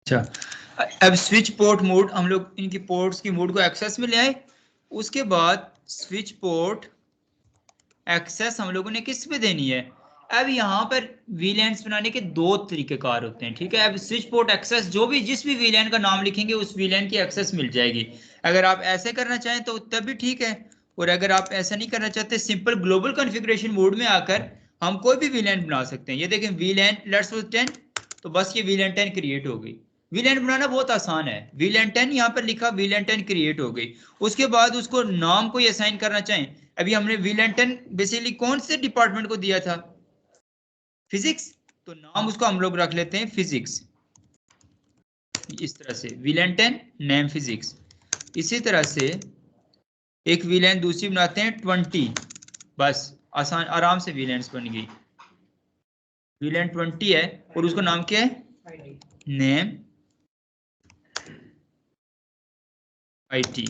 अच्छा, अब switchport mode हम लोग इनकी पोर्ट्स की मोड को एक्सेस में ले आए। उसके बाद स्विच पोर्ट एक्सेस हम लोगों ने किस पे देनी है। अब यहाँ पर वीलैंस बनाने के दो तरीकेकार होते हैं, ठीक है। अब स्विच पोर्ट एक्सेस जो भी जिस भी वीलैन का नाम लिखेंगे उस वीलैन की एक्सेस मिल जाएगी। अगर आप ऐसे करना चाहें तो तब भी ठीक है, और अगर आप ऐसा नहीं करना चाहते, सिंपल ग्लोबल कॉन्फ़िगरेशन मोड में आकर हम कोई भी वीलैन बना सकते हैं। ये देखें वीलैन लेट्स सपोज 10, तो बस ये वीलैन 10 क्रिएट हो गई। वीलैन बनाना बहुत आसान है, वीलैन 10 यहाँ पर लिखा, वीलैन 10 क्रिएट हो गई। उसके बाद उसको नाम कोई असाइन करना चाहें, अभी हमने वीलैन 10 बेसिकली कौन से डिपार्टमेंट को दिया था, फिजिक्स, तो नाम उसको हम लोग रख लेते हैं फिजिक्स। इस तरह से वीलैन 10 नेम फिजिक्स। इसी तरह से एक वीलैन दूसरी बनाते हैं 20, बस आसान आराम से वीलैंस बन गई। वीलैन 20 है और उसका नाम क्या है, नेम IT,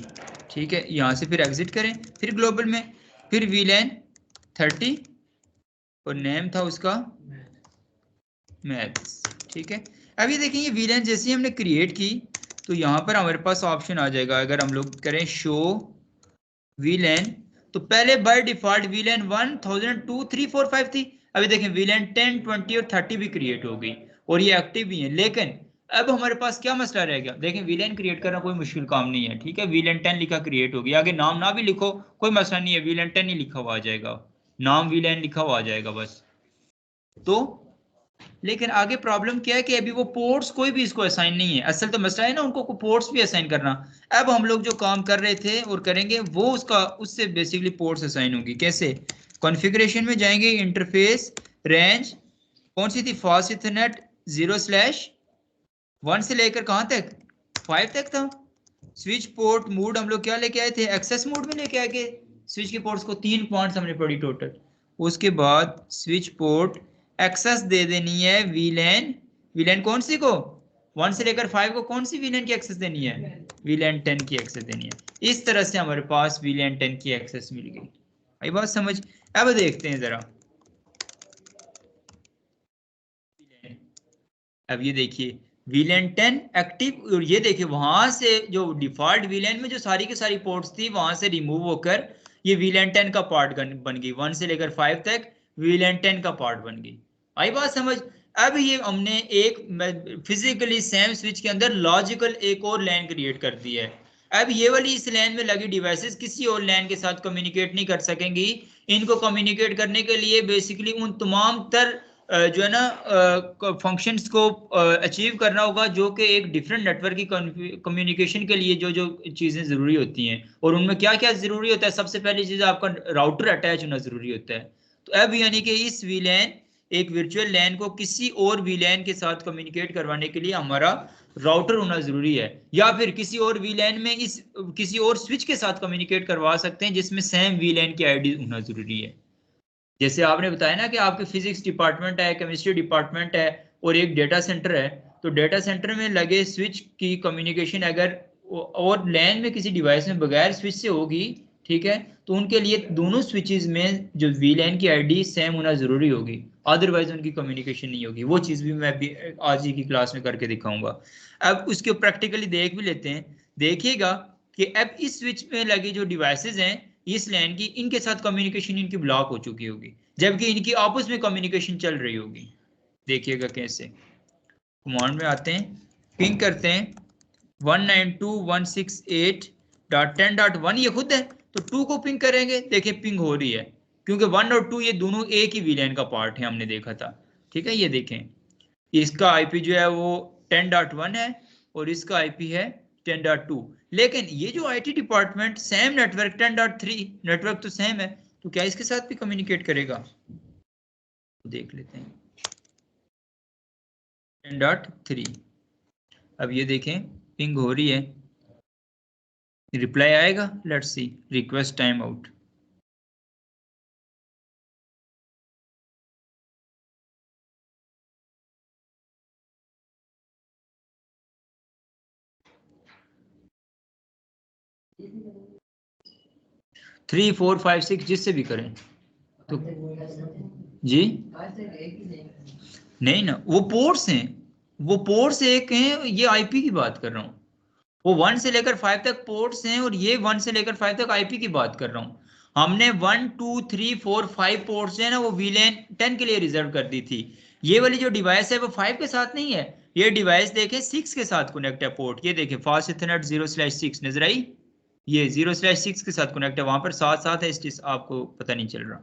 ठीक है। यहां से फिर एग्जिट करें, फिर ग्लोबल में, फिर वीलैन 30 और नेम था उसका मैथ्स, ठीक है। अब ये देखिए, ये वीलैन जैसे ही हमने क्रिएट की तो यहाँ पर हमारे पास ऑप्शन आ जाएगा। अगर हम लोग करें शो वीलैन, तो पहले बाय डिफॉल्ट वीलैन 1000 2 3 4 5 थी। अभी देखें वीलैन 10 20 और 30 भी क्रिएट हो गई और ये एक्टिव भी है। लेकिन अब हमारे पास क्या मसला रह गया, देखें वीलैन क्रिएट करना कोई मुश्किल काम नहीं है, ठीक है। वीलैन 10 लिखा क्रिएट हो गया, आगे नाम ना भी लिखो कोई मसला नहीं है, वीलैन 10 ही लिखा हुआ आ जाएगा, नाम वीलैन लिखा हुआ आ जाएगा बस। तो लेकिन आगे प्रॉब्लम क्या है कि अभी वो पोर्ट्स कोई भी इसको असाइन नहीं है। असल तो मसला है ना उनको पोर्ट्स भी असाइन करना। अब हम लोग जो काम कर रहे थे और करेंगे वो उसका उससे बेसिकली पोर्ट्स असाइन होगी कैसे। कॉन्फ़िगरेशन में जाएंगे, इंटरफेस रेंज कौन सी थी, फास्ट इथरनेट 0/1 से लेकर कहां तक 5 तक था। स्विच पोर्ट मोड हम लोग क्या लेके आए थे, एक्सेस मोड में लेके आए थे। स्विच के पोर्ट्स को 3 पॉइंट्स हमने पढ़ी टोटल। उसके बाद स्विच पोर्ट एक्सेस दे देनी है वीलैन, वीलैन कौन सी को 1 से लेकर 5 को कौन सी वीलैन की एक्सेस देनी है, वीलैन 10 की एक्सेस देनी है। इस तरह से हमारे पास वीलैन 10 की एक्सेस मिल गई। आई बात समझ। अब देखते हैं जरा, अब ये देखिए वीलैन 10 एक्टिव, और ये देखिए वहां से जो डिफॉल्ट वीलैन में जो सारी की सारी पोर्ट्स थी वहां से रिमूव होकर ये वीलैन 10 का पार्ट बन गई, 1 से लेकर 5 तक वीलैन 10 का पार्ट बन गई। आई बात समझ। अब ये हमने एक फिजिकली सेम स्विच के अंदर लॉजिकल एक और लैन क्रिएट कर दी है। अब ये वाली इस लैन में लगी डिवाइसेस किसी और लैन के साथ कम्युनिकेट नहीं कर सकेंगी। इनको कम्युनिकेट करने के लिए बेसिकली उन तमाम तर जो है ना फंक्शंस को अचीव करना होगा जो कि एक डिफरेंट नेटवर्क की कम्युनिकेशन के लिए जो जो चीज़ें ज़रूरी होती हैं। और उनमें क्या क्या ज़रूरी होता है, सबसे पहली चीज़ आपका राउटर अटैच होना ज़रूरी होता है। तो अब यानी कि इस वीलैन एक वर्चुअल लैन को किसी और वीलैन के साथ कम्युनिकेट करवाने के लिए हमारा राउटर होना ज़रूरी है, या फिर किसी और वीलैन में इस किसी और स्विच के साथ कम्युनिकेट करवा सकते हैं जिसमें सेम वीलैन की आईडी होना ज़रूरी है। जैसे आपने बताया ना कि आपके फिजिक्स डिपार्टमेंट है, केमिस्ट्री डिपार्टमेंट है और एक डेटा सेंटर है, तो डेटा सेंटर में लगे स्विच की कम्युनिकेशन अगर और लैन में किसी डिवाइस में बगैर स्विच से होगी, ठीक है, तो उनके लिए दोनों स्विचेस में जो वीलैन की आईडी सेम होना जरूरी होगी, अदरवाइज उनकी कम्युनिकेशन नहीं होगी। वो चीज़ भी मैं भी आज ही की क्लास में करके दिखाऊंगा। अब उसके प्रैक्टिकली देख भी लेते हैं। देखिएगा कि अब इस स्विच में लगी जो डिवाइसेज हैं इस लैन की, इनके साथ कम्युनिकेशन इनकी ब्लॉक हो चुकी होगी, जबकि इनकी आपस में कम्युनिकेशन चल रही होगी। देखिएगा कैसे, कमांड में आते हैं, पिंग करते हैं 192.168.10.1, ये खुद है तो 2 को पिंग करेंगे, देखिए पिंग हो रही है क्योंकि 1 और 2 ये दोनों एक ही वीलैन का पार्ट है, हमने देखा था, ठीक है। ये देखें इसका आईपी जो है वो 10.1 है और इसका आईपी है 10.2। लेकिन ये जो IT department same network 10.3 network तो सेम है, तो क्या इसके साथ भी कम्युनिकेट करेगा, तो देख लेते हैं 10.3। अब ये देखें पिंग हो रही है, रिप्लाई आएगा, let's see, request time out. 3 4 5 6 जिससे भी करें तो जी नहीं ना, वो पोर्ट्स हैं, वो पोर्ट्स एक हैं, ये आईपी की बात कर रहा हूँ। वो 1 से लेकर 5 तक पोर्ट्स हैं और ये 1 से लेकर 5 तक आईपी की बात कर रहा हूँ। हमने 1 2 3 4 5 पोर्ट्स है ना वो वीलैन 10 के लिए रिजर्व कर दी थी। ये वाली जो डिवाइस है वो 5 के साथ नहीं है, ये डिवाइस देखे 6 के साथ कनेक्ट है पोर्ट। ये देखे फास्ट इथरनेट 0/6 नजर आई, ये 0/6 के साथ कनेक्ट है, वहां पर साथ साथ है, इस आपको पता नहीं चल रहा।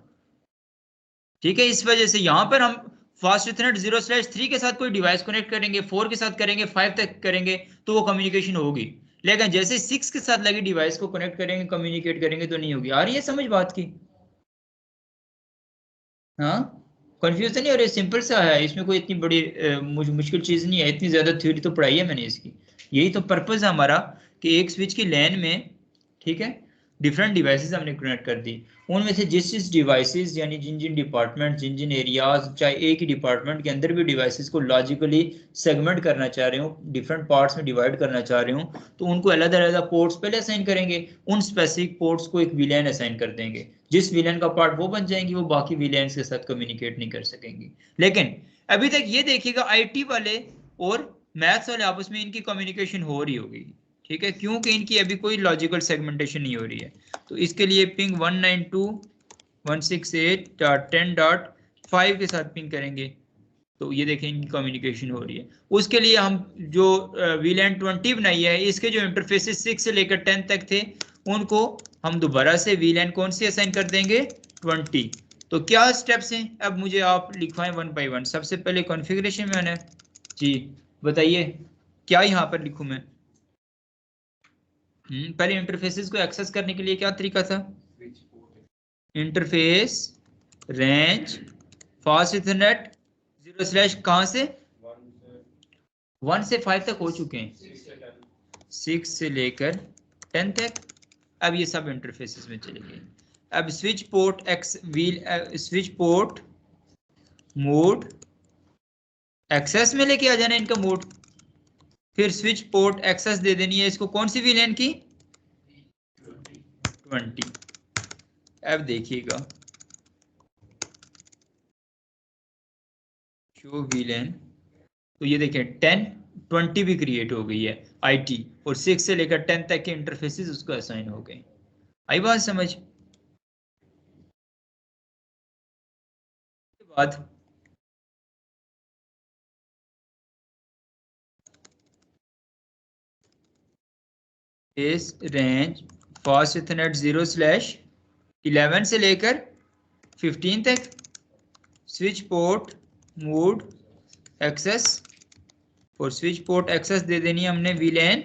ठीक है, इस वजह से यहां पर हम फास्ट इथरनेट 0/3 के साथ कोई डिवाइस कनेक्ट करेंगे, 4 के साथ करेंगे, 5 तक करेंगे तो वो कम्युनिकेशन होगी। लेकिन जैसे 6 के साथ लगी डिवाइस को कनेक्ट करेंगे, कम्युनिकेट करेंगे तो नहीं होगी। आ रही है समझ बात की? हाँ, कंफ्यूजन नहीं, और ये सिंपल सा है, इसमें कोई इतनी बड़ी मुश्किल चीज नहीं है, इतनी ज्यादा थ्योरी तो पढ़ाई है मैंने इसकी। यही तो पर्पज है हमारा कि एक स्विच की लैन में, ठीक है, डिफरेंट डिवाइसेस हमने कनेक्ट कर दी। उनमें से जिस जिस डिवाइसेस यानी जिन जिन डिपार्टमेंट, जिन जिन एरियाज, चाहे एक ही डिपार्टमेंट के अंदर भी डिवाइसेस को लॉजिकली सेगमेंट करना चाह रहे हूँ, डिफरेंट पार्ट्स में डिवाइड करना चाह रहे हूँ, तो उनको अलग अलग पोर्ट्स पहले असाइन करेंगे, उन स्पेसिफिक पोर्ट्स को एक विलेन असाइन कर देंगे। जिस विलेन का पार्ट वो बन जाएंगी, वो बाकी विलेन्स के साथ कम्युनिकेट नहीं कर सकेंगी। लेकिन अभी तक ये देखिएगा आईटी वाले और मैथ्स वाले आपस में इनकी कम्युनिकेशन हो रही होगी, ठीक है, क्योंकि इनकी अभी कोई लॉजिकल सेगमेंटेशन नहीं हो रही है। तो इसके लिए पिंग 192.168.10.5 के साथ पिंग करेंगे, तो ये देखें इनकी कम्युनिकेशन हो रही है। उसके लिए हम जो वीलैन 20 बनाई है, इसके जो इंटरफेसेस 6 से लेकर 10 तक थे, उनको हम दोबारा से वीलैन कौन सी असाइन कर देंगे, 20। तो क्या स्टेप्स हैं, अब मुझे आप लिखवाएं वन बाय वन। सबसे पहले कॉन्फ़िगरेशन में आना है जी, बताइए क्या यहाँ पर लिखूं मैं? पहले इंटरफेसेस को एक्सेस करने के लिए क्या तरीका था? इंटरफेस रेंज फास्ट इथरनेट 0/ कहां से 1 से 5 तक हो चुके हैं, 6 से लेकर 10 तक। अब ये सब इंटरफेसेस में चले गए। अब switchport X wheel switchport mode access में लेके आ जाना इनका मोड, फिर स्विच पोर्ट एक्सेस दे देनी है इसको कौन सी विलेन की, 20। अब देखिएगा शो विलेन, तो ये देखें 10 20 भी क्रिएट हो गई है आईटी, और 6 से लेकर 10 तक के इंटरफेसेस उसको असाइन हो गए। आई बात समझ? बात इस रेंज फास्ट इथरनेट 0/11 से लेकर 15 तक स्विच पोर्ट मोड एक्सेस, और स्विच पोर्ट एक्सेस दे देनी है हमने वीलैन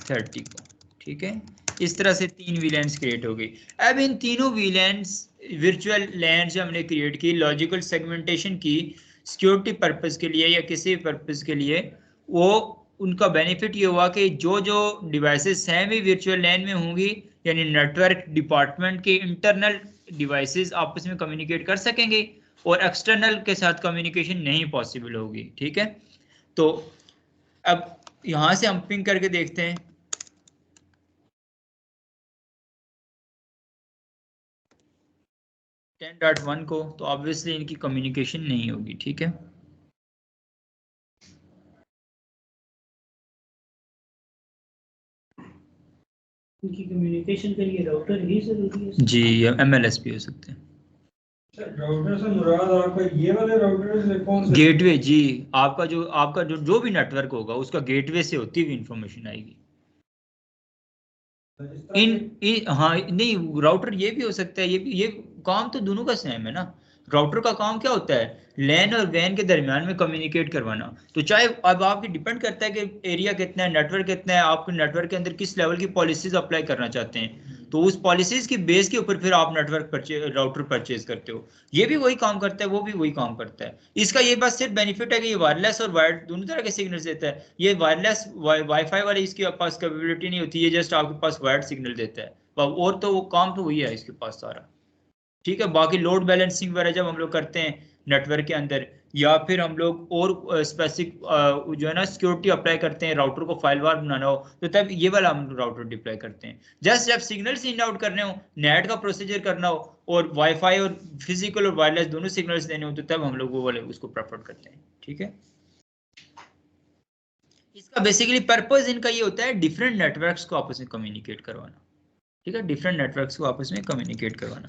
30 को, ठीक है। इस तरह से 3 वीलैंस क्रिएट हो गई। अब इन तीनों वीलैंस वर्चुअल लैंड जो हमने क्रिएट की लॉजिकल सेगमेंटेशन की सिक्योरिटी पर्पस के लिए या किसी पर्पस के लिए, वो उनका बेनिफिट ये हुआ कि जो जो डिवाइसेस हैं भी वर्चुअल लैन में होंगी, यानी नेटवर्क डिपार्टमेंट के इंटरनल डिवाइसेस आपस में कम्युनिकेट कर सकेंगे और एक्सटर्नल के साथ कम्युनिकेशन नहीं पॉसिबल होगी, ठीक है। तो अब यहां से हम पिंग करके देखते हैं 10.1 को, तो ऑब्वियसली इनकी कम्युनिकेशन नहीं होगी, ठीक है। इनकी कम्युनिकेशन के लिए राउटर ही जरूरी है जी, एमएलएस भी हो सकते हैं। राउटर से मुराद आपका ये वाले राउटर से कौन से? गेटवे जी, आपका जो भी नेटवर्क होगा उसका गेटवे से होती हुई इंफॉर्मेशन आएगी। हाँ नहीं, राउटर ये भी हो सकता है, ये काम तो दोनों का सेम है ना। राउटर का काम क्या होता है, लैन और वैन के दरमियान में कम्युनिकेट करवाना। तो चाहे अब आपकी डिपेंड करता है कि एरिया कितना है, नेटवर्क कितना है, आपके नेटवर्क के अंदर किस लेवल की पॉलिसीज अप्लाई करना चाहते हैं, तो उस पॉलिसीज की बेस के ऊपर फिर आप राउटर परचेज करते हो। ये भी वही काम करता है, वो भी वही काम करता है। इसका ये बस सिर्फ बेनिफिट है कि ये वायरलेस और वायर्ड दोनों तरह के सिग्नल्स देता है। ये वायरलेस वाईफाई वाले इसके पास कैपेबिलिटी नहीं होती, ये जस्ट आपके पास वायर्ड सिग्नल देता है, और तो वो काम तो वही है इसके पास सारा, ठीक है। बाकी लोड बैलेंसिंग वगैरह जब हम लोग करते हैं नेटवर्क के अंदर, या फिर हम लोग और स्पेसिफिक जो है ना सिक्योरिटी अप्लाई करते हैं, राउटर को फाइलवार बनाना हो, तो तब ये वाला हम राउटर डिप्लॉय करते हैं। जस्ट जब सिग्नल्स इन आउट करने हो, नेट का प्रोसीजर करना हो, और वाईफाई और फिजिकल और वायरलेस दोनों सिग्नल्स देने हो, तो तब हम लोग वो वाले उसको प्रेफर करते हैं, ठीक है। इसका बेसिकली पर्पस इनका ये होता है डिफरेंट नेटवर्क्स को आपस में कम्युनिकेट करवाना, ठीक है, डिफरेंट नेटवर्क्स को आपस में कम्युनिकेट करवाना।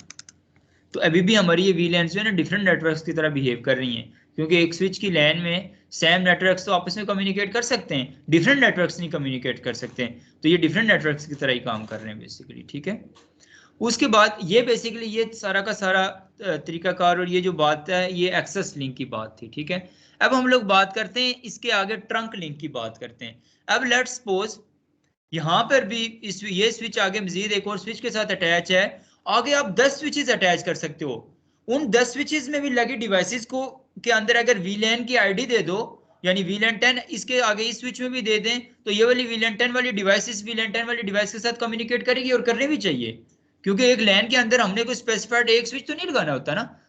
तो अभी भी हमारी ये वीलैंस जो है ना डिफरेंट नेटवर्क्स की तरह बिहेव कर रही हैं, क्योंकि एक स्विच की लैन में सेम नेटवर्क्स तो आपस में कम्युनिकेट कर सकते हैं, डिफरेंट नेटवर्क्स नहीं कम्युनिकेट कर सकते हैं, तो ये डिफरेंट नेटवर्क्स की तरह ही काम कर रहे हैं बेसिकली, ठीक है। उसके बाद ये बेसिकली ये सारा का सारा तरीकाकार और ये जो बात है ये एक्सेस लिंक की बात थी, ठीक है। अब हम लोग बात करते हैं इसके आगे ट्रंक लिंक की बात करते हैं। अब लेट्स सपोज यहाँ पर भी इस ये स्विच आगे मजीद एक और स्विच के साथ अटैच है, आगे आप 10 स्विचेस अटैच कर सकते हो। उन 10 स्विचेस में भी लगी डिवाइसेस को के अंदर अगर वीलैन की आईडी दे दो, यानी वीलैन 10 इसके आगे इस स्विच में भी दे दें, तो ये वाली वीलैन 10 वाली डिवाइसेस वीलैन 10 वाली डिवाइस के साथ कम्युनिकेट करेगी, और करनी भी चाहिए, क्योंकि एक लैन के अंदर हमने कोई स्पेसिफाइड एक स्विच तो नहीं लगाना होता ना,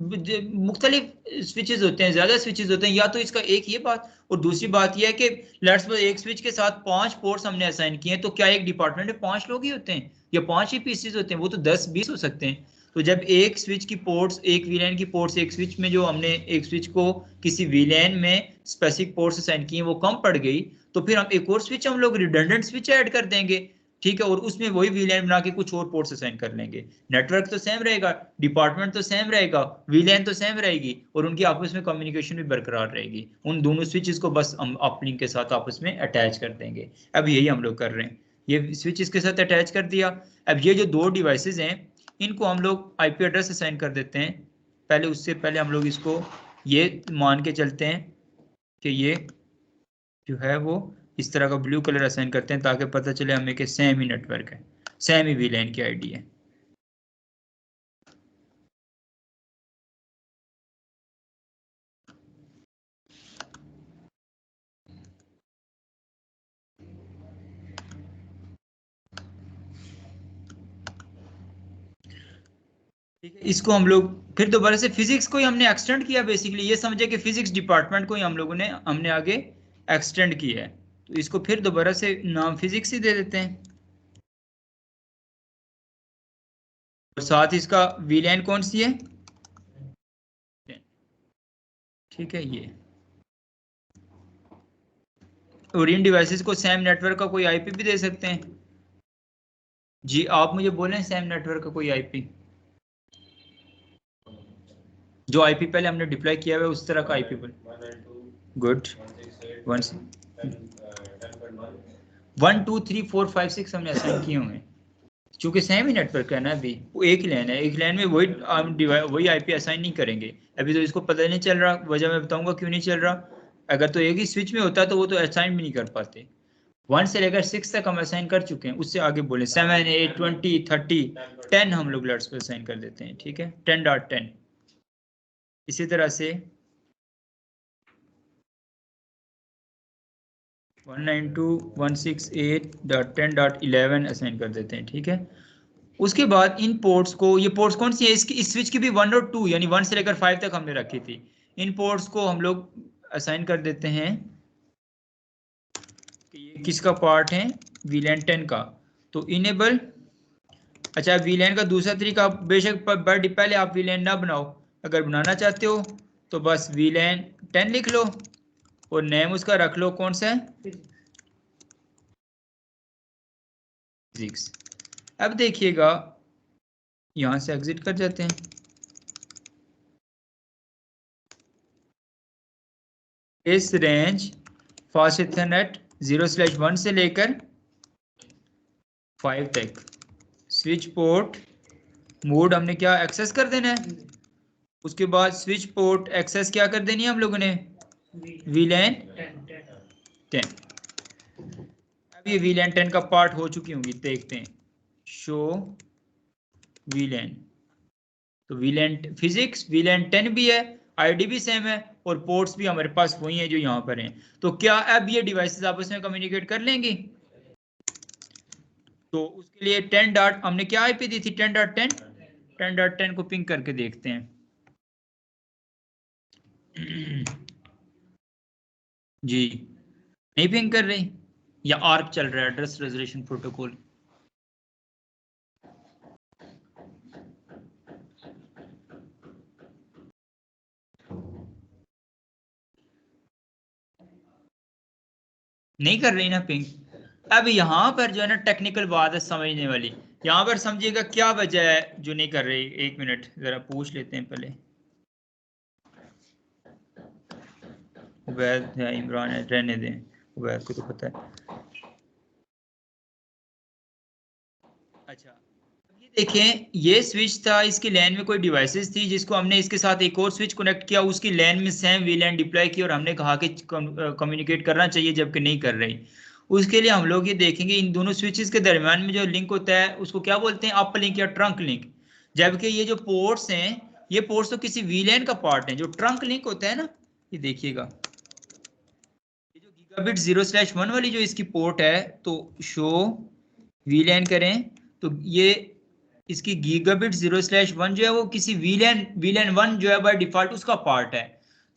मुख्तलिफ स्विचेस होते हैं, ज्यादा स्विचेस होते हैं, या तो इसका एक ये बात, और दूसरी बात यह है कि लेट्स सपोज एक स्विच के साथ 5 पोर्ट्स हमने असाइन किए हैं, तो क्या एक डिपार्टमेंट में 5 लोग ही होते हैं या 5 ही पीसेस होते हैं, वो तो 10-20 हो सकते हैं। तो जब एक स्विच की पोर्ट्स, एक वीलैन की पोर्ट्स एक स्विच में, जो हमने एक स्विच को किसी वीलैन में स्पेसिफिक पोर्ट्स असाइन किए वो कम पड़ गई, तो फिर हम एक और स्विच हम लोग रिडंडेंट स्विच ऐड कर देंगे, ठीक है, और उसमें वही वीलैन बना के कुछ और पोर्ट्स असाइन कर लेंगे। नेटवर्क तो सेम रहेगा, डिपार्टमेंट तो सेम रहेगा, वीलैन तो सेम रहेगी, और उनकी आपस में कम्युनिकेशन भी बरकरार रहेगी। उन दोनों स्विचेस को बस हम अपलिंक के साथ आपस में अटैच कर देंगे। अब यही हम लोग कर रहे हैं, ये स्विच इसके साथ अटैच कर दिया। अब ये जो दो डिवाइसेस हैं इनको हम लोग आईपी एड्रेस असाइन कर देते हैं। पहले उससे पहले हम लोग इसको ये मान के चलते हैं कि ये जो है वो इस तरह का ब्लू कलर असाइन करते हैं, ताकि पता चले हमें कि सेम ही नेटवर्क है, सेम ही वीलैन की आईडी है। ठीक है, इसको हम लोग फिर दोबारा से फिजिक्स को ही हमने एक्सटेंड किया, बेसिकली ये समझे कि फिजिक्स डिपार्टमेंट को ही हम लोगों ने हमने आगे एक्सटेंड किया है, तो इसको फिर दोबारा से नाम फिजिक्स ही दे देते हैं। और साथ ही इसका वीलैन कौन सी है, ठीक है ये। और इन डिवाइसेस को सेम नेटवर्क का कोई आईपी भी दे सकते हैं। जी आप मुझे बोलें सेम नेटवर्क का कोई आईपी, जो आईपी पहले हमने डिप्लॉय किया हुआ है उस तरह का आईपी बोले। गुड, 1 2 3 4 5 6 हमने असाइन किए हुए हैं, क्योंकि सेम ही नेटवर्क है ना, अभी वो एक लाइन है, एक लाइन में वही हम वही आईपी असाइन नहीं करेंगे। अभी तो इसको पता नहीं चल रहा, वजह मैं बताऊंगा क्यों नहीं चल रहा। अगर तो एक ही स्विच में होता तो वो तो असाइन भी नहीं कर पाते। 1 से लेकर 6 तक हम असाइन कर चुके हैं, उससे आगे बोले 7 8 20 30 10 हम लोग लर्ट्स पे असाइन कर देते हैं, ठीक है, 10.10। इसी तरह से 192.168.10.11 असाइन कर देते हैं, ठीक है। उसके बाद इन पोर्ट्स को, ये पोर्ट्स कौन सी है इसकी, इस स्विच की भी 1 और 2 यानी 1 से लेकर 5 तक हमने रखी थी। इन पोर्ट्स को हम लोग असाइन कर देते हैं कि ये किसका पार्ट है, वीलैन 10 का। तो इनेबल, अच्छा वीलैन का दूसरा तरीका, बेशक पहले आप वीलैन ना बनाओ, अगर बनाना चाहते हो तो बस वीलैन 10 लिख लो और नेम उसका रख लो कौन सा है, फिजिक्स। अब देखिएगा यहां से एग्जिट कर जाते हैं। इस रेंज फास्ट इथरनेट 0/1 से लेकर 5 तक स्विच पोर्ट मोड हमने क्या एक्सेस कर देना है। उसके बाद स्विच पोर्ट एक्सेस क्या कर देनी है हम लोगों ने, वीलैन 10। अब ये वीलैन 10 का पार्ट हो चुकी होंगी, देखते हैं, शो वीलैन। तो वीलैन फिजिक्स वीलैन 10 भी है, आईडी भी सेम है, और पोर्ट्स भी हमारे पास वही है जो यहाँ पर हैं। तो क्या अब ये डिवाइसेस आपस में कम्युनिकेट कर लेंगी, तो उसके लिए 10 डॉट हमने क्या आईपी दी थी, 10.10, 10.10 को पिंग करके देखते हैं। जी नहीं पिंग कर रही, या आर्क चल रहा है, एड्रेस रेजोल्यूशन प्रोटोकॉल। नहीं कर रही ना पिंग। अब यहाँ पर जो है ना टेक्निकल बात है समझने वाली, यहाँ पर समझिएगा क्या वजह है जो नहीं कर रही। एक मिनट जरा पूछ लेते हैं पहले। उबैद है, इमरान है, रहने दें, उबैद को तो पता है। अच्छा ये देखें, ये स्विच था, इसकी लैन में कोई डिवाइसेस थी जिसको हमने इसके साथ एक और स्विच कनेक्ट किया, उसकी लैन में सेम वीलैन डिप्लॉय की और हमने कहा कि कम्युनिकेट करना चाहिए जबकि नहीं कर रही। उसके लिए हम लोग ये देखेंगे इन दोनों स्विचेस के दरमियान में जो लिंक होता है उसको क्या बोलते हैं, अप लिंक या ट्रंक लिंक। जबकि ये जो पोर्ट्स हैं, ये पोर्ट्स तो किसी वीलैन का पार्ट है। जो ट्रंक लिंक होता है ना, ये देखिएगा, ये जो गीगाबिट 0/1 वाली जो इसकी पोर्ट है, तो शो वीलैन करें तो ये इसकी गीगाबिट 0/1 जो है वो किसी वीलैन 1 जो है बाय डिफॉल्ट उसका पार्ट है।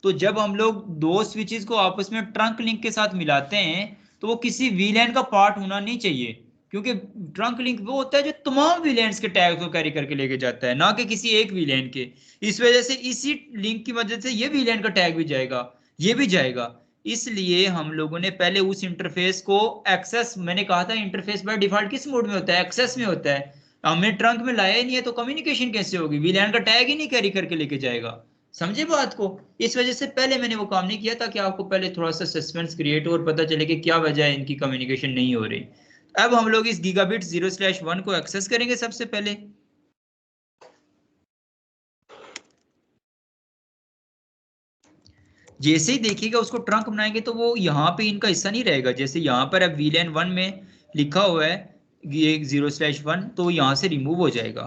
तो जब हम लोग दो स्विचेस को आपस में ट्रंक लिंक के साथ मिलाते हैं तो वो किसी वीलैन का पार्ट होना नहीं चाहिए, क्योंकि ट्रंक लिंक वो होता है जो तमाम वीलैंस के टैग को कैरी करके लेके जाता है, ना कि किसी एक वीलैन के। इस वजह से इसी लिंक की मदद से ये वीलैन का टैग भी जाएगा, ये भी जाएगा। इसलिए हम लोगों ने पहले उस इंटरफेस को एक्सेस, मैंने कहा था इंटरफेस बाय डिफॉल्ट किस मोड में होता है, एक्सेस में होता है। हमने ट्रंक में लाया ही नहीं है तो कम्युनिकेशन कैसे होगी, वीलैन का टैग ही नहीं कैरी करके लेके जाएगा। समझे बात को? इस वजह से पहले मैंने वो काम नहीं किया था कि आपको पहले थोड़ा सा सस्पेंस क्रिएट हो और पता चले कि क्या वजह है इनकी कम्युनिकेशन नहीं हो रही। अब हम लोग इस गीगाबिट 0/1 को एक्सेस करेंगे सबसे पहले। जैसे ही देखिएगा उसको ट्रंक बनाएंगे तो वो यहाँ पे इनका हिस्सा नहीं रहेगा। जैसे यहाँ पर अब VLAN 1 में लिखा हुआ है ये 0/1, तो यहाँ से रिमूव हो जाएगा।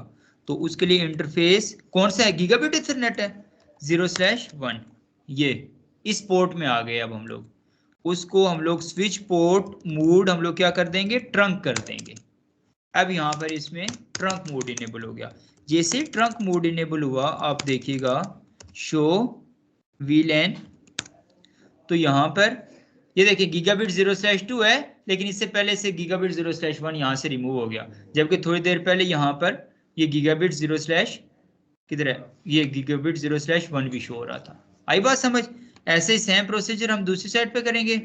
तो उसके लिए इंटरफेस कौन सा है, गीगाबिट इथरनेट है 0/1, ये इस पोर्ट में आ गए। अब हम लोग उसको हम लोग स्विच पोर्ट मोड हम लोग क्या कर देंगे, ट्रंक कर देंगे। अब यहाँ पर इसमें ट्रंक मोड इनेबल हो गया। जैसे ट्रंक मोड इनेबल हुआ आप देखिएगा शो VLAN, तो यहाँ पर ये देखिए गीगाबिट 0/2 है, लेकिन इससे पहले से गीगाबिट 0/1 यहाँ से रिमूव हो गया। जबकि थोड़ी देर पहले यहाँ पर ये गीगाबिट 0/ किधर है, ये गीगाबिट 0/1 भी शो हो रहा था। आई बात समझ? ऐसे ही सेम प्रोसीजर हम दूसरी साइड पे करेंगे।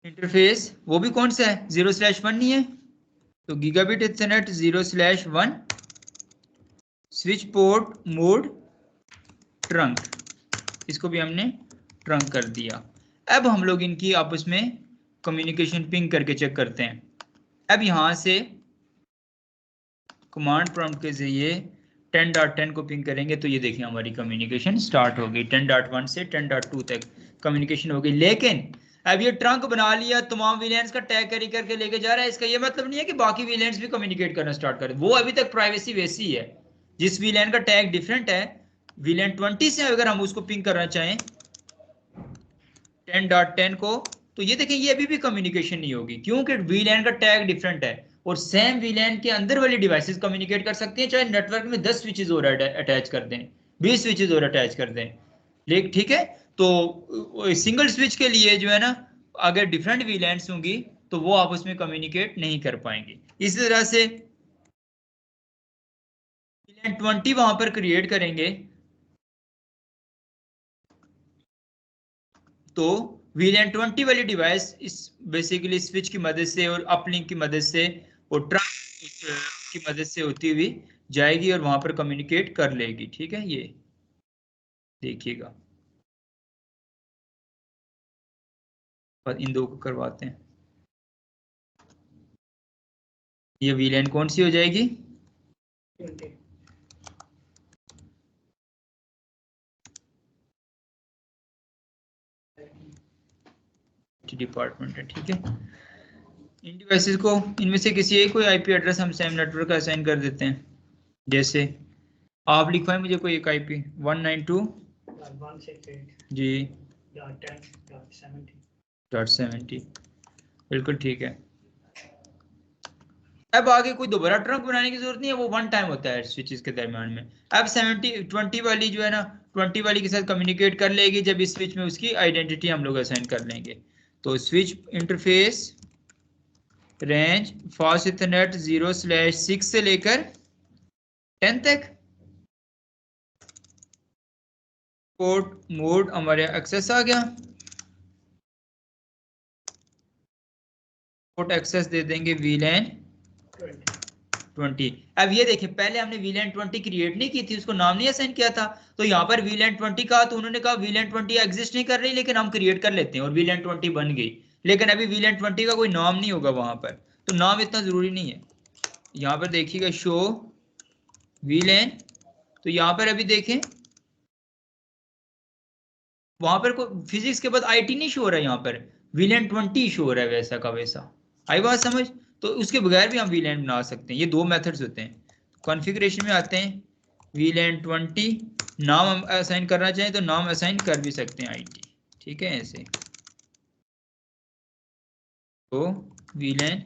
इंटरफेस वो भी कौन सा है, 0/1 नहीं है, तो gigabit Ethernet 0/1 switch port mode trunk, इसको भी हमने ट्रंक कर दिया। अब हम लोग इनकी आपस में कम्युनिकेशन पिंग करके चेक करते हैं। अब यहां से कमांड प्रॉम्प्ट के जरिए 10.10 को पिंग करेंगे तो ये देखिए हमारी कम्युनिकेशन स्टार्ट हो गई। 10.1 से 10.2 तक कम्युनिकेशन हो गई। लेकिन अब ये ट्रंक बना लिया, तमाम विलेंस का टैग कैरी करके लेके जा रहा है, इसका ये मतलब नहीं है कि बाकी विलेंस भी कम्युनिकेट करना स्टार्ट करें। वो अभी तक प्राइवेसी वैसी है। जिस विलेन का टैग डिफरेंट है, विलेन 20 से अगर हम उसको पिंग करना चाहें 10.10 को, तो ये देखें ये अभी भी कम्युनिकेशन नहीं होगी, क्योंकि VLAN का टैग डिफरेंट है। और सेम VLAN के अंदर वाली डिवाइसेस कम्युनिकेट कर सकती हैं, चाहे नेटवर्क में 10 स्विचेस और अटैच कर दें, 20 स्विचेस और अटैच कर दें। लेकिन ठीक है, तो सिंगल स्विच के लिए जो है ना, अगर डिफरेंट VLANs होंगी तो वो आपस में कम्युनिकेट नहीं कर पाएंगे। इसी तरह से VLAN 20 वहां पर क्रिएट करेंगे तो VLAN 20 वाली डिवाइस इस बेसिकली स्विच की मदद से और अपलिंक की मदद से और ट्रंक की मदद से होती हुई जाएगी और वहां पर कम्युनिकेट कर लेगी। ठीक है, ये देखिएगा, और इन दो को करवाते हैं। ये VLAN कौन सी हो जाएगी, 20 डिपार्टमेंट है। ठीक है, इन डिवाइसेस को, इनमें से किसी एक कोई IP एड्रेस हम सेम नेटवर्क का असाइन कर देते हैं। जैसे आप लिखवाएं मुझे कोई एक IP 192.168 जी .70, बिल्कुल ठीक है। अब आगे कोई दोबारा ट्रंक बनाने की जरूरत नहीं है, वो वन टाइम होता है स्विचेस के दरमियान में। अब 20 वाली जो है ना, 20 वाली के साथ कम्युनिकेट कर लेगी जब इस स्विच में उसकी आइडेंटिटी हम लोग असाइन कर लेंगे। तो switch interface range fast Ethernet 0/6 से लेकर 10 तक। पोर्ट मोड हमारे एक्सेस आ गया, पोर्ट एक्सेस दे देंगे VLAN 20। अब ये देखिए पहले हमने VLAN 20 क्रिएट नहीं की थी, उसको नाम नहीं असाइन किया था, तो यहाँ पर VLAN 20 कहा तो उन्होंने कहा VLAN 20 एग्जिस्ट नहीं कर रही, लेकिन हम क्रिएट कर लेते हैं और VLAN 20 बन गई। लेकिन अभी VLAN 20 का कोई नाम नहीं होगा वहां पर, तो नाम इतना जरूरी नहीं है। यहाँ पर देखिएगा शो VLAN, तो यहाँ पर अभी देखें वहां पर कोई फिजिक्स के बाद IT नहीं शो हो रहा है, यहाँ पर VLAN 20 शो हो रहा है वैसा का वैसा। आई बात समझ? तो उसके बगैर भी हम VLAN बना सकते हैं, ये दो मेथड्स होते हैं। कॉन्फ़िगरेशन में आते हैं, VLAN 20 नाम हम असाइन करना चाहें तो नाम असाइन कर भी सकते हैं IT, ठीक है ऐसे। तो VLAN,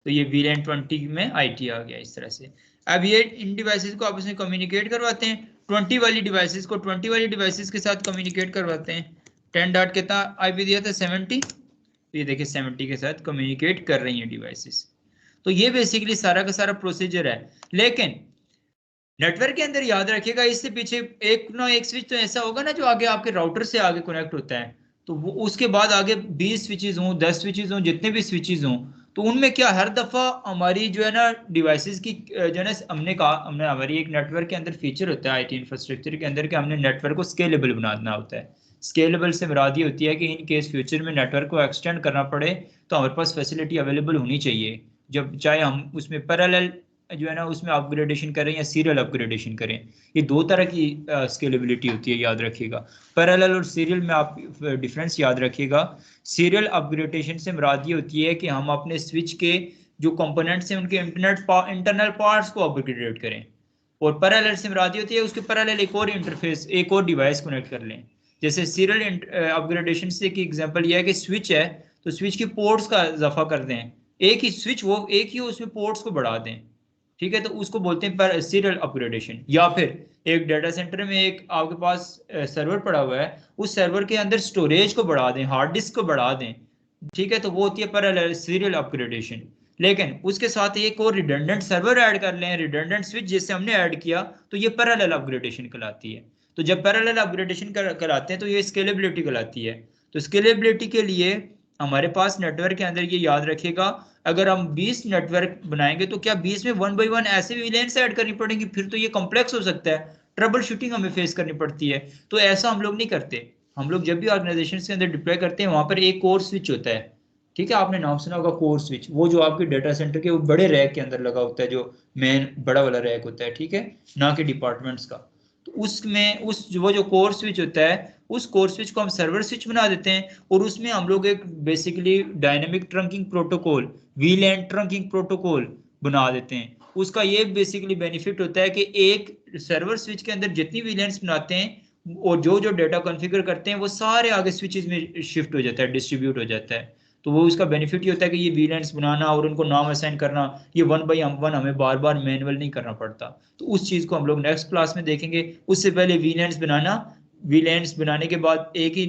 तो ये VLAN 20 में IT आ गया इस तरह से। अब ये इन डिवाइसेस को आपस में कम्युनिकेट करवाते हैं, 20 वाली डिवाइसेस को 20 वाली डिवाइसेस के साथ कम्युनिकेट करवाते हैं। 10 डॉट कितना IP दिया था 70, तो ये देखिए 70 के साथ कम्युनिकेट कर रही हैं डिवाइसेस। तो ये बेसिकली सारा का सारा प्रोसीजर है। लेकिन नेटवर्क के अंदर याद रखिएगा इससे पीछे एक ना एक स्विच तो ऐसा होगा ना जो आगे आपके राउटर से आगे कनेक्ट होता है, तो वो उसके बाद आगे 20 स्विचेस हों 10 स्विचेस हों जितने भी स्विचेस हों, तो उनमें क्या हर दफा हमारी जो है ना डिवाइसेस की जो है ना हमने कहा हमने हमारी एक नेटवर्क के अंदर फीचर होता है IT इंफ्रास्ट्रक्चर के अंदर कि हमने नेटवर्क को स्केलेबल बनाना होता है। स्केलेबल से मुराद ये होती है कि इन केस फ्यूचर में नेटवर्क को एक्सटेंड करना पड़े तो हमारे पास फैसिलिटी अवेलेबल होनी चाहिए, जब चाहे हम उसमें पैरेलल जो है ना उसमें अपग्रेडेशन करें या सीरियल अपग्रेडेशन करें। ये दो तरह की स्केलेबिलिटी होती है, याद रखिएगा। पैरेलल और सीरियल में आप डिफरेंस याद रखिएगा। सीरियल अपग्रेडेशन से मुराद ये होती है कि हम अपने स्विच के जो कंपोनेंट्स हैं उनके इंटरनल पार्ट्स को अपग्रेड करें, और पैरेलल से मुराद ये होती है उसके पैरेलल एक और इंटरफेस एक और डिवाइस कनेक्ट कर लें। जैसे सीरियल अपग्रेडेशन से की एग्जांपल ये है कि स्विच है तो स्विच की पोर्ट्स का इजाफा कर दें, एक ही स्विच वो एक ही उसमें पोर्ट्स को बढ़ा दें, ठीक है, तो उसको बोलते हैं पर सीरियल अपग्रेडेशन। या फिर एक डाटा सेंटर में एक आपके पास सर्वर पड़ा हुआ है, उस सर्वर के अंदर स्टोरेज को बढ़ा दें, हार्ड डिस्क को बढ़ा दें, ठीक है, तो वो होती है पैरेलल सीरियल अपग्रेडेशन। लेकिन उसके साथ एक और रिडंडेंट सर्वर ऐड कर लें, रिडंडेंट स्विच जैसे हमने ऐड किया, तो ये पैरेलल अपग्रेडेशन कहलाती है। तो जब पैरेलल अपग्रेडेशन कराते हैं तो ये स्केलेबिलिटी कहलाती है। तो स्केलेबिलिटी के लिए हमारे पास नेटवर्क के अंदर ये याद रखिएगा, अगर हम 20 नेटवर्क बनाएंगे तो क्या 20 में 1 बाई 1 ऐसे VLANs ऐड करनी पड़ेंगी, फिर तो ये कॉम्प्लेक्स हो सकता है, ट्रबल शूटिंग हमें फेस करनी पड़ती है। तो ऐसा हम लोग नहीं करते। हम लोग जब भी ऑर्गेनाइजेशन के अंदर डिप्लॉय करते हैं वहां पर एक कोर स्विच होता है, ठीक है, आपने नाम सुना होगा कोर स्विच, वो जो आपके डाटा सेंटर के वो बड़े रैक के अंदर लगा होता है, जो मेन बड़ा वाला रैक होता है, ठीक है, ना कि डिपार्टमेंट्स का। तो उसमें उस वो जो कोर स्विच होता है उस कोर स्विच को हम सर्वर स्विच बना देते हैं, और उसमें हम लोग एक basically dynamic trunking protocol VLAN trunking protocol बना देते हैं। उसका ये बेसिकली बेनिफिट होता है कि एक सर्वर स्विच के अंदर जितनी VLANs बनाते हैं और जो जो डाटा कॉन्फ़िगर करते हैं वो सारे आगे स्विचेस में शिफ्ट हो जाता है, डिस्ट्रीब्यूट हो जाता है। तो वो उसका बेनिफिट ये होता है कि ये VLANs बनाना और उनको नाम असाइन करना, ये 1 बाई 1 हमें बार बार मैनुअल नहीं करना पड़ता। तो उस चीज़ को हम लोग नेक्स्ट क्लास में देखेंगे। उससे पहले VLANs बनाने के बाद एक ही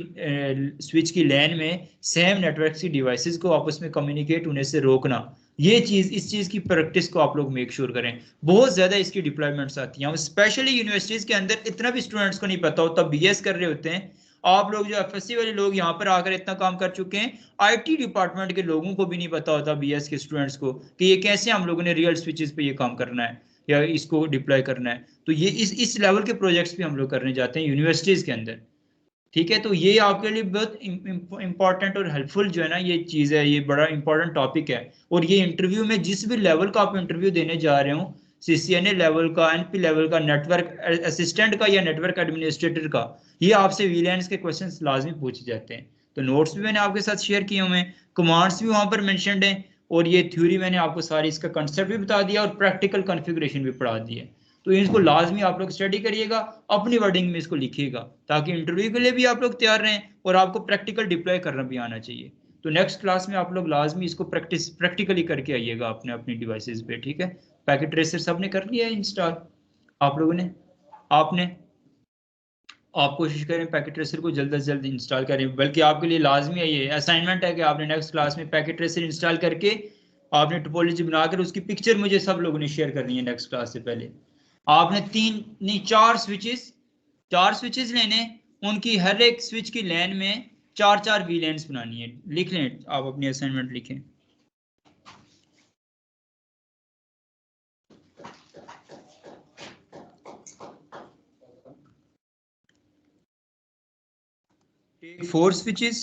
स्विच की लैन में सेम नेटवर्क की डिवाइसेस को आपस में कम्युनिकेट होने से रोकना, ये चीज़ इस चीज़ की प्रैक्टिस को आप लोग मेक श्योर करें। बहुत ज़्यादा इसकी डिप्लॉयमेंट्स आती हैं, स्पेशली यूनिवर्सिटीज़ के अंदर इतना भी स्टूडेंट्स को नहीं पता होता, BS कर रहे होते हैं। आप लोग जो FSC वाले लोग यहाँ पर आकर इतना काम कर चुके हैं, IT डिपार्टमेंट के लोगों को भी नहीं पता होता BS के स्टूडेंट्स को कि ये कैसे हम लोगों ने रियल स्विचेस पे ये काम करना है या इसको डिप्लॉय करना है। तो ये इस लेवल के प्रोजेक्ट्स भी हम लोग करने जाते हैं यूनिवर्सिटीज के अंदर, ठीक है। तो ये आपके लिए बहुत इंपॉर्टेंट और हेल्पफुल जो है ना ये चीज़ है, ये बड़ा इंपॉर्टेंट टॉपिक है। और ये इंटरव्यू में जिस भी लेवल का आप इंटरव्यू देने जा रहे हो, CCNA लेवल का, NP लेवल का, नेटवर्क असिस्टेंट का या नेटवर्क एडमिनिस्ट्रेटर का, ये आपसे VLANs के क्वेश्चंस लाजमी पूछे जाते हैं। तो नोट्स भी मैंने आपके साथ शेयर किए हुए हैं, कमांड्स भी वहां पर मेंशन्ड हैं, और ये थ्योरी मैंने आपको सारी इसका कंसेप्ट भी बता दिया और प्रैक्टिकल कॉन्फ़िगरेशन भी पढ़ा दी है। तो इसको लाजमी आप लोग स्टडी करिएगा, अपनी वर्डिंग में इसको लिखिएगा, ताकि इंटरव्यू के लिए भी आप लोग तैयार रहें और आपको प्रैक्टिकल डिप्लॉय करना भी आना चाहिए। तो नेक्स्ट क्लास में आप लोग लाजमी इसको प्रैक्टिकली करके आइएगा अपने अपनी डिवाइसेस पे, ठीक है। पैकेट ट्रेसर सबने कर लिया है इंस्टॉल आप लोगों ने? आपने आप कोशिश करें पैकेट ट्रेसर को जल्द से जल्द इंस्टॉल करें, बल्कि आपके लिए लाजमी है, ये असाइनमेंट है कि आपने नेक्स्ट क्लास में पैकेट ट्रेसर इंस्टॉल करके आपने टोपोलॉजी बनाकर उसकी पिक्चर मुझे सब लोगों ने शेयर करनी है नेक्स्ट क्लास से पहले। आपने 3 नहीं 4 स्विचेस लेने, उनकी हर एक स्विच की लाइन में 4 वीलेंट्स बनानी है। लिख लें, आप अपनी असाइनमेंट लिखें। Take 4 switches,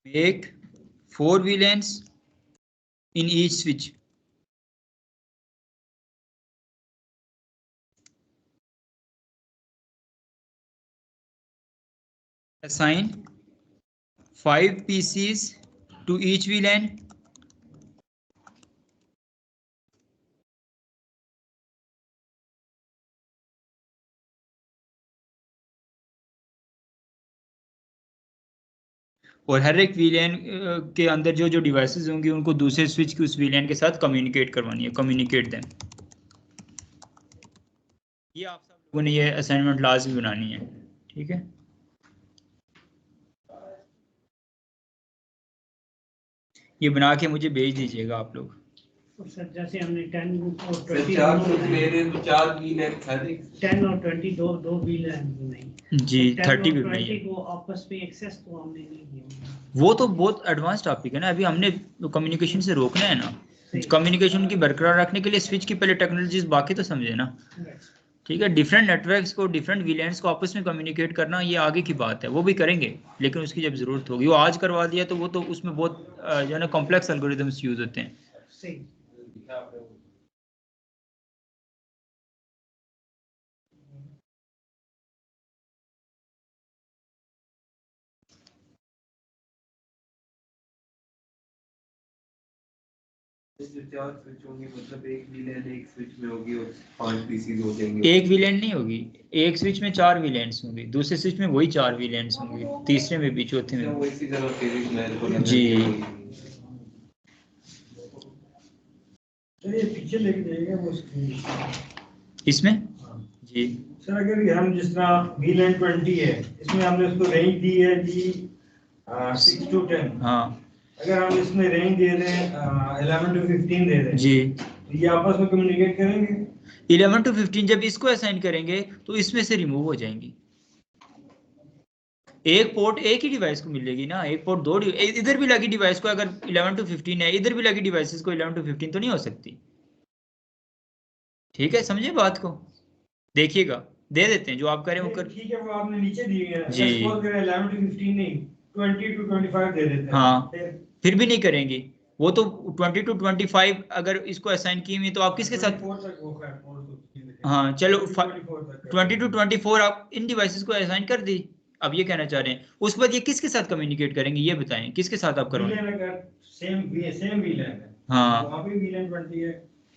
make 4 VLANs in each switch. Assign 5 PCs to each VLAN. और हर एक वीलैन के अंदर जो जो डिवाइसेस होंगी उनको दूसरे स्विच की उस वीलैन के साथ कम्युनिकेट करवानी है, कम्युनिकेट देम। ये आप सब लोगों ने ये असाइनमेंट लाजमी बनानी है, ठीक है। ये बना के मुझे भेज दीजिएगा आप लोग। सर जैसे हमने 10 और 20 तो 4 वीलेन 10 और 20 दो वीलेन नहीं जी, 30 भी नहीं को आपस में एक्सेस तो हमने नहीं किया। वो तो बहुत एडवांस टॉपिक है ना, अभी हमने कम्युनिकेशन से रोकना है ना। कम्युनिकेशन की बरकरार रखने के लिए स्विच की पहले टेक्नोलॉजीज बाकी तो समझे ना, ठीक है। डिफरेंट नेटवर्क्स को, डिफरेंट वीलैंड्स को आपस में कम्युनिकेट करना ये आगे की बात है, वो भी करेंगे, लेकिन उसकी जब जरूरत होगी। वो आज करवा दिया तो वो तो उसमें बहुत जो है ना कॉम्प्लेक्स एल्गोरिथम्स यूज होते हैं। सही। जो 4 स्विच होंगे मतलब एक वीलेन एक स्विच में होगी और 5 पीसीज हो जाएंगे। एक वीलैंड नहीं होगी, एक स्विच में 4 वीलैंड्स होंगे, दूसरे स्विच में वही 4 वीलैंड्स होंगे, तीसरे में भी, चौथे में वो इसी तरह सीरीज में जी। ये पीछे लेके जाएगा वो स्क्रीन इसमें जी सर। अगर हम जिस तरह वीलेन 20 है, इसमें हमने उसको रेंज दी है जी 6 to 10। हाँ, अगर हम इसमें रेंज दे दें 11 to 15 दे दें जी, तो ये आपस में कम्युनिकेट करेंगे। 11 to 15 जब इसको असाइन करेंगे तो इसमें से रिमूव हो जाएंगी। एक पोर्ट एक ही डिवाइस को मिलेगी ना, एक पोर्ट दो इधर भी लगी डिवाइस को अगर 11 to 15 है, इधर भी लगी डिवाइसेस को 11 to 15 तो नहीं हो सकती, ठीक है। समझे बात को, देखिएगा, दे देते हैं जो आप करें वो कर। ठीक है, वो आपने नीचे दी है जी। सपोज करें 11 to 15 नहीं 20 to 25 दे देते हैं। हाँ, फिर भी नहीं करेंगे वो तो 20 to 25 अगर इसको असाइन की हुई तो आप किसके साथ। हाँ चलो 20 to 24 आप इन डिवाइसेस को असाइन कर दी। अब ये कहना चाह रहे हैं उसके बाद ये किसके साथ कम्युनिकेट करेंगे, ये बताएं किसके साथ आप करोगे। सेम वीलेन है, हाँ वहाँ पे वीलेन 20 है,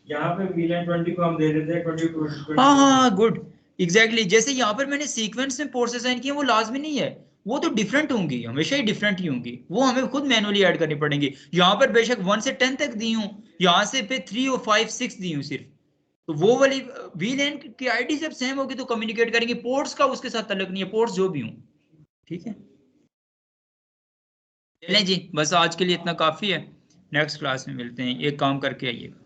यहाँ पे वीलेन 20 को हम दे देते हैं 20 to हाँ गुड एग्जैक्टली। जैसे यहाँ पर मैंने सीक्वेंस में पोर्ट्स असाइन किए, वो लाजमी नहीं है, वो तो डिफरेंट होंगी, हमेशा ही डिफरेंट ही होंगी, वो हमें खुद मैनुअली ऐड करनी पड़ेंगी। यहाँ पर बेशक 1 से 10 तक दी हूँ, यहाँ से पे 3 और 5 6 दी हूँ सिर्फ, तो वो वाली वीलेन की आईडी जब सेम होगी तो कम्युनिकेट करेंगे। पोर्ट्स का उसके साथ तल्लुक नहीं है, पोर्ट्स जो भी हूँ, ठीक है। चलें जी, बस आज के लिए इतना काफी है, नेक्स्ट क्लास में मिलते हैं। एक काम करके आइएगा।